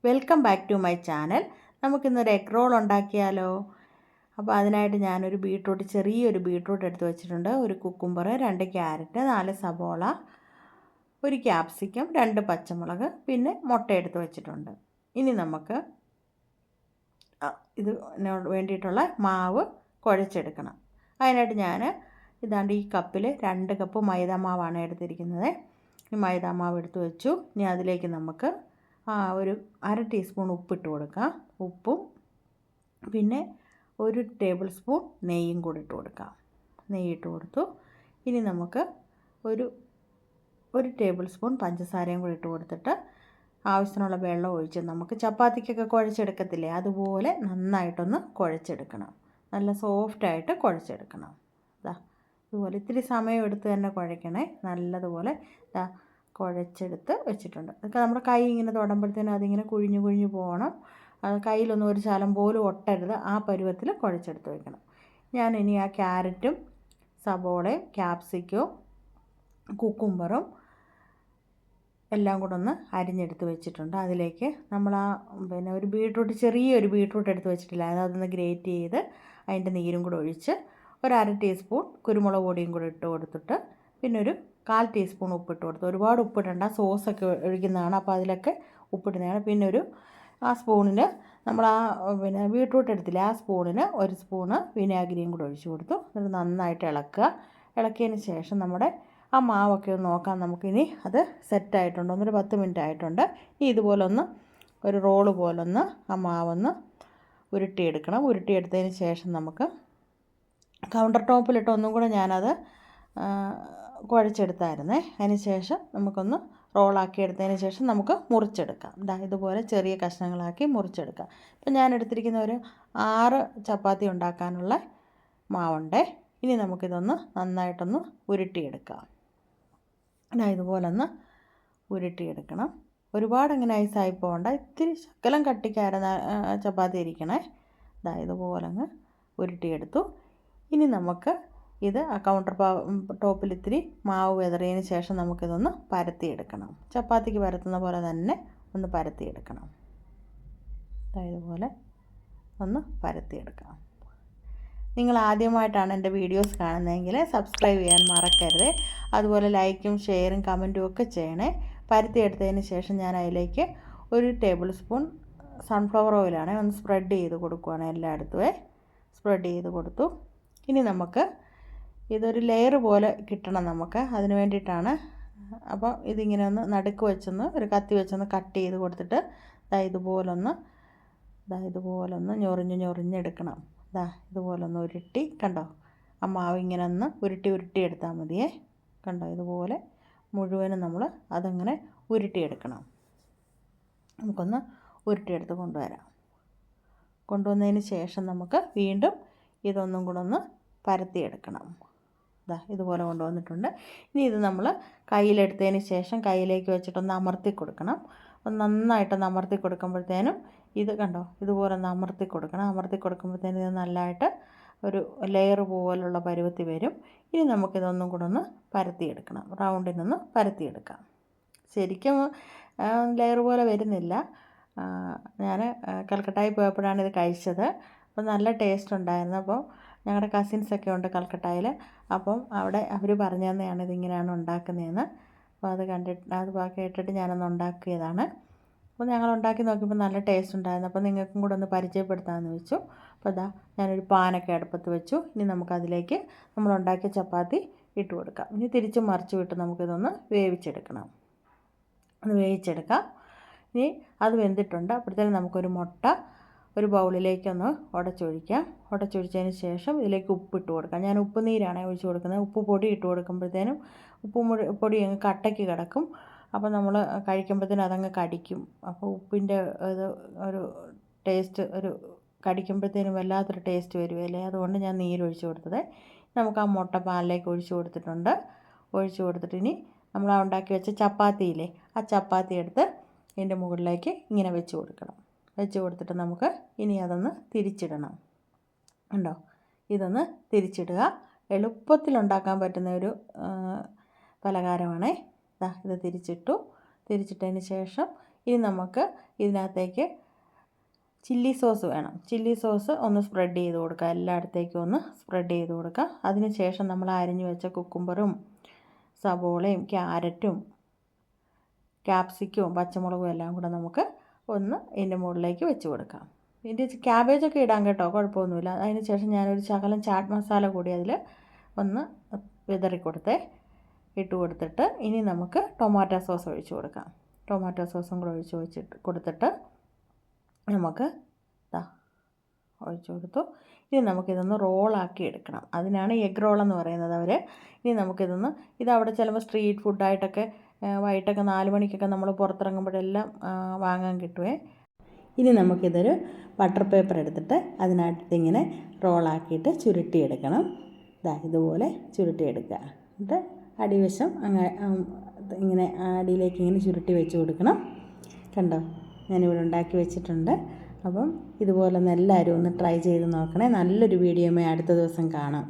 Welcome back to my channel. നമുക്കിന്നൊരു egg roll ഉണ്ടാക്കിയാലോ? അപ്പോൾ അതിനായിട്ട് ഞാനൊരു ചെറിയൊരു ബീട്രൂട്ട് എടുത്ത് വെച്ചിട്ടുണ്ട്. ഒരു കുക്കുംബർ, 2 ക്യാരറ്റ്, 4 സബോള, ഒരു ക്യാപ്സിക്കം, 2 പച്ചമുളക്, പിന്നെ മുട്ട എടുത്ത് വെച്ചിട്ടുണ്ട്. ഇനി നമുക്ക് ഇതിന് വേണ്ടിയിട്ടുള്ള മാവ് കുഴച്ചെടുക്കണം. അതിനായിട്ട് ഞാൻ ഈ കപ്പിൽ 2 കപ്പ് മൈദാമാവാണ് എടുത്തിരിക്കുന്നത്. ഈ മൈദാമാവ് എടുത്ത് വെച്ചു. ഇനി അതിലേക്ക് നമുക്ക് ഒരു 1/2 ടീസ്പൂൺ ഉപ്പിട്ട് കൊടുക്കാം. ഉപ്പും പിന്നെ 1 ടേബിൾ സ്പൂൺ നെയ്യും കൂടി ഇട്ട് കൊടുക്കാം. നെയ്യിട്ട് കൊടുത്തു. ഇനി നമുക്ക് ഒരു ടേബിൾ സ്പൂൺ പഞ്ചസാരയും കൂടി ഇട്ട് കൊടുത്തിട്ട് ആവശ്യത്തിനുള്ള വെള്ളം ഒഴിച്ച് നമുക്ക് ചപ്പാത്തിക്കൊക്കെ കുഴച്ചെടുക്കത്തില്ലേ, അതുപോലെ നന്നായിട്ടൊന്ന് കുഴച്ചെടുക്കണം. നല്ല സോഫ്റ്റായിട്ട് കുഴച്ചെടുക്കണം. ഇതുപോലെ ഇത്തിരി സമയം എടുത്ത് തന്നെ കുഴയ്ക്കണേ. നല്ലതുപോലെ കുഴച്ചെടുത്ത് വെച്ചിട്ടുണ്ട്. അതൊക്കെ നമ്മുടെ കൈ ഇങ്ങനെ തൊടുമ്പോഴത്തേനും അതിങ്ങനെ കുഴിഞ്ഞു പോകണം. കയ്യിലൊന്നും ഒരു ശകലം പോലും ഒട്ടരുത്. ആ പരുവത്തിൽ കുഴച്ചെടുത്ത് വെക്കണം. ഞാനിനി ആ ക്യാരറ്റും സബോളയും ക്യാപ്സിക്കവും കുക്കുംബറും എല്ലാം കൂടെ ഒന്ന് അരിഞ്ഞെടുത്ത് വെച്ചിട്ടുണ്ട്. അതിലേക്ക് നമ്മൾ ചെറിയൊരു ബീട്രൂട്ട് എടുത്ത് വെച്ചിട്ടില്ല, അതൊന്ന് ഗ്രേറ്റ് ചെയ്ത് അതിൻ്റെ നീരും കൂടെ ഒഴിച്ച് 1/2 ടീസ്പൂൺ കുരുമുളക് പൊടിയും കൂടെ ഇട്ട് കൊടുത്തിട്ട് പിന്നെ 1/4 ടീസ്പൂൺ ഉപ്പിട്ട് കൊടുത്തു. ഒരുപാട് ഉപ്പിടണ്ട, സോസൊക്കെ ഒഴിക്കുന്നതാണ്, അപ്പോൾ അതിലൊക്കെ ഉപ്പിടുന്നതാണ്. പിന്നെ ആ സ്പൂണിന് നമ്മൾ ബീട്രൂട്ട് എടുത്തില്ല, ആ സ്പൂണിന് 1 സ്പൂണ് വിനാഗിരിയും കൂടെ ഒഴിച്ച് കൊടുത്തു. എന്നിട്ട് നന്നായിട്ട് ഇളക്കുക. ഇളക്കിയതിന് ശേഷം നമ്മുടെ ആ മാവൊക്കെ ഒന്ന് നോക്കാം നമുക്കിനി അത് സെറ്റായിട്ടുണ്ടോ. 10 മിനിറ്റ് ആയിട്ടുണ്ട്. ഇനി ഇതുപോലെ ഒരു റോള് പോലൊന്ന് ആ മാവൊന്ന് ഉരുട്ടിയെടുക്കണം. ഉരുട്ടിയെടുത്തതിന് ശേഷം നമുക്ക് കൗണ്ടർ ടോപ്പിലിട്ട് ഒന്നും കൂടെ ഞാനത് കുഴച്ചെടുത്തായിരുന്നേ. അതിന് ശേഷം നമുക്കൊന്ന് റോളാക്കി എടുത്തതിന് ശേഷം നമുക്ക് മുറിച്ചെടുക്കാം. ഇതുപോലെ ചെറിയ കഷ്ണങ്ങളാക്കി മുറിച്ചെടുക്കാം. ഇപ്പം ഞാൻ എടുത്തിരിക്കുന്ന 6 ചപ്പാത്തി ഉണ്ടാക്കാനുള്ള മാവുണ്ട്. ഇനി നമുക്കിതൊന്ന് നന്നായിട്ടൊന്ന് ഉരുട്ടിയെടുക്കാം. ഇതുപോലൊന്ന് ഉരുട്ടിയെടുക്കണം. ഒരുപാട് അങ്ങനെ ഐസായി പോകണ്ട, ഇത്തിരി ശകലം കട്ടിക്കായിരുന്ന ചപ്പാത്തി ഇരിക്കണേ. ഇതുപോലെ അങ്ങ് ഉരുട്ടിയെടുത്തു. ഇനി നമുക്ക് ആ കൗണ്ടർ ടോപ്പിൽ ഇത്തിരി മാവ് വിതറിയതിന് ശേഷം നമുക്കിതൊന്ന് പരത്തിയെടുക്കണം. ചപ്പാത്തിക്ക് പരത്തുന്ന പോലെ തന്നെ ഒന്ന് പരത്തിയെടുക്കണം. ഇതുപോലെ ഒന്ന് പരത്തിയെടുക്കാം. നിങ്ങൾ ആദ്യമായിട്ടാണ് എൻ്റെ വീഡിയോസ് കാണുന്നതെങ്കിൽ സബ്സ്ക്രൈബ് ചെയ്യാൻ മറക്കരുത്. അതുപോലെ ലൈക്കും ഷെയറും കമൻറ്റും ഒക്കെ ചെയ്യണേ. പരത്തിയെടുത്തതിന് ശേഷം ഞാൻ അതിലേക്ക് 1 ടേബിൾ സ്പൂൺ സൺഫ്ലവർ ഓയിലാണ് ഒന്ന് സ്പ്രെഡ് ചെയ്ത് കൊടുക്കുകയാണ്. എല്ലായിടത്തും സ്പ്രെഡ് ചെയ്ത് കൊടുത്തു. ഇനി നമുക്ക് ഇതൊരു ലെയർ പോലെ കിട്ടണം നമുക്ക്. അതിന് വേണ്ടിയിട്ടാണ്. അപ്പോൾ ഇതിങ്ങനെ ഒന്ന് നടുക്ക് വെച്ചൊന്ന് ഒരു കത്തി വെച്ചൊന്ന് കട്ട് ചെയ്ത് കൊടുത്തിട്ട് ഇതുപോലൊന്ന് ഞൊറിഞ്ഞെടുക്കണം. ഇതുപോലൊന്ന് ഉരുട്ടി, കണ്ടോ, ആ മാവ് ഇങ്ങനെ ഒന്ന് ഉരുട്ടിയെടുത്താൽ മതിയേ. കണ്ടോ, ഇതുപോലെ മുഴുവനും നമ്മൾ അതങ്ങനെ ഉരുട്ടിയെടുക്കണം. നമുക്കൊന്ന് ഉരുട്ടിയെടുത്ത് കൊണ്ടുവന്നതിന് ശേഷം നമുക്ക് വീണ്ടും ഇതൊന്നും കൂടെ ഒന്ന് പരത്തിയെടുക്കണം. ഇതുപോലെ കൊണ്ടുവന്നിട്ടുണ്ട്. ഇനി ഇത് നമ്മൾ കയ്യിലെടുത്തതിന് ശേഷം കയ്യിലേക്ക് വെച്ചിട്ടൊന്ന് അമർത്തി കൊടുക്കണം. നന്നായിട്ടൊന്ന് അമർത്തി കൊടുക്കുമ്പോഴത്തേനും ഇത് കണ്ടോ, ഇതുപോലെ ഒന്ന് അമർത്തി കൊടുക്കണം. അമർത്തി കൊടുക്കുമ്പോഴത്തേനും ഇത് നല്ലതായിട്ട് ഒരു ലെയർ പോലുള്ള പരുവത്തിൽ വരും. ഇനി നമുക്കിതൊന്നും കൂടെ ഒന്ന് പരത്തിയെടുക്കണം. റൗണ്ടിനൊന്ന് പരത്തിയെടുക്കാം. ശരിക്കും ലെയർ പോലെ വരുന്നില്ല. ഞാൻ കൽക്കട്ടയിൽ പോയപ്പോഴാണ് ഇത് കഴിച്ചത്. അപ്പോൾ നല്ല ടേസ്റ്റ് ഉണ്ടായിരുന്നു. അപ്പോൾ ഞങ്ങളുടെ കസിൻസൊക്കെ ഉണ്ട് കൽക്കട്ടയിൽ. അപ്പം അവിടെ അവർ പറഞ്ഞു തന്നെയാണ് ഇതിങ്ങനെയാണ് ഉണ്ടാക്കുന്നതെന്ന്. അപ്പോൾ അത് കേട്ടിട്ട് ഞാനൊന്ന് ഉണ്ടാക്കിയതാണ്. അപ്പോൾ ഞങ്ങൾ ഉണ്ടാക്കി നോക്കിയപ്പോൾ നല്ല ടേസ്റ്റ് ഉണ്ടായിരുന്നു. അപ്പോൾ നിങ്ങൾക്കും കൂടെ ഒന്ന് പരിചയപ്പെടുത്താമെന്ന് വെച്ചു. അപ്പോൾ ഞാനൊരു പാനൊക്കെ അടുപ്പത്ത് വെച്ചു. ഇനി നമുക്കതിലേക്ക് നമ്മൾ ഉണ്ടാക്കിയ ചപ്പാത്തി ഇട്ട് കൊടുക്കാം. ഇനി തിരിച്ചും മറിച്ച് വിട്ട് നമുക്കിതൊന്ന് വേവിച്ചെടുക്കണം. ഒന്ന് വേവിച്ചെടുക്കാം. ഇനി അത് വെന്തിട്ടുണ്ട്. അപ്പോഴത്തേനും നമുക്കൊരു മുട്ട ഒരു ബൗളിലേക്കൊന്ന് ഉടച്ചൊഴിച്ചതിന് ശേഷം ഇതിലേക്ക് ഉപ്പിട്ട് കൊടുക്കാം. ഞാൻ ഉപ്പ് നീരാണ് ഒഴിച്ച് കൊടുക്കുന്നത്. ഉപ്പ് പൊടി ഇട്ട് കൊടുക്കുമ്പോഴത്തേനും പൊടി അങ്ങ് കട്ടയ്ക്ക് കിടക്കും. അപ്പോൾ നമ്മൾ കഴിക്കുമ്പോഴത്തേനും അതങ്ങ് കടിക്കും. അപ്പോൾ ഉപ്പിൻ്റെ ഒരു ടേസ്റ്റ് കടിക്കുമ്പോഴത്തേനും വല്ലാത്തൊരു ടേസ്റ്റ് വരുമല്ലേ. അതുകൊണ്ട് ഞാൻ നീരൊഴിച്ച് കൊടുത്തത്. നമുക്ക് ആ മുട്ട പാലിലേക്ക് ഒഴിച്ച് കൊടുത്തിട്ട് ഇനി നമ്മൾ ഉണ്ടാക്കി വെച്ച ചപ്പാത്തിയില്ലേ, ആ ചപ്പാത്തി എടുത്ത് ഇതിൻ്റെ മുകളിലേക്ക് ഇങ്ങനെ വെച്ച് കൊടുത്തിട്ട് നമുക്ക് ഇനി അതൊന്ന് തിരിച്ചിടണം. ഉണ്ടോ, ഇതൊന്ന് തിരിച്ചിടുക. എളുപ്പത്തിൽ ഉണ്ടാക്കാൻ പറ്റുന്ന ഒരു പലഹാരമാണേ. ഇത് തിരിച്ചിട്ടതിന് ശേഷം ഇനി നമുക്ക് ഇതിനകത്തേക്ക് ചില്ലി സോസ് വേണം. ചില്ലി സോസ് ഒന്ന് സ്പ്രെഡ് ചെയ്ത് കൊടുക്കുക, എല്ലായിടത്തേക്കും ഒന്ന് സ്പ്രെഡ് ചെയ്ത് കൊടുക്കുക. അതിന് ശേഷം നമ്മൾ അരിഞ്ഞു വെച്ച കുക്കുംബറും സവോളയും ക്യാരറ്റും ക്യാപ്സിക്കവും പച്ചമുളകും എല്ലാം കൂടെ നമുക്ക് ഒന്ന് ഇതിൻ്റെ മുകളിലേക്ക് വെച്ച് കൊടുക്കാം. ഇതിൻ്റെ ക്യാബേജൊക്കെ ഇടാം കേട്ടോ, കുഴപ്പമൊന്നുമില്ല. അതിന് ശേഷം ഞാനൊരു ശകലം ചാറ്റ് മസാല കൂടി അതിൽ ഒന്ന് വിതറി ഇട്ട് കൊടുത്തിട്ട് ഇനി നമുക്ക് ടൊമാറ്റോ സോസ് ഒഴിച്ച് കൊടുക്കാം. ടൊമാറ്റോ സോസും കൂടെ കൊടുത്തിട്ട് നമുക്ക് ഒഴിച്ചു കൊടുത്തു. ഇനി നമുക്കിതൊന്ന് റോളാക്കി എടുക്കണം. അതിനാണ് എഗ് റോളെന്ന് പറയുന്നത് അവർ. ഇനി നമുക്കിതൊന്ന് ഇതവിടെ ചിലപ്പോൾ സ്ട്രീറ്റ് ഫുഡായിട്ടൊക്കെ വൈകിട്ടൊക്കെ 4 മണിക്കൊക്കെ നമ്മൾ പുറത്തിറങ്ങുമ്പോഴെല്ലാം വാങ്ങാൻ കിട്ടുമേ. ഇനി നമുക്കിതൊരു ബട്ടർ പേപ്പർ എടുത്തിട്ട് അതിനകത്ത് ഇങ്ങനെ റോളാക്കിയിട്ട് ചുരുട്ടിയെടുക്കണം. ഇതുപോലെ ചുരുട്ടിയെടുക്കുക. എന്നിട്ട് അടിവശം ഇങ്ങനെ അടിയിലേക്ക് ഇങ്ങനെ ചുരുട്ടി വെച്ച് കൊടുക്കണം. കണ്ടോ, ഞാനിവിടെ ഉണ്ടാക്കി വെച്ചിട്ടുണ്ട്. അപ്പം ഇതുപോലെ ഒന്ന് എല്ലാവരും ഒന്ന് ട്രൈ ചെയ്ത് നോക്കണേ. നല്ലൊരു വീഡിയോയുമായി അടുത്ത ദിവസം കാണാം.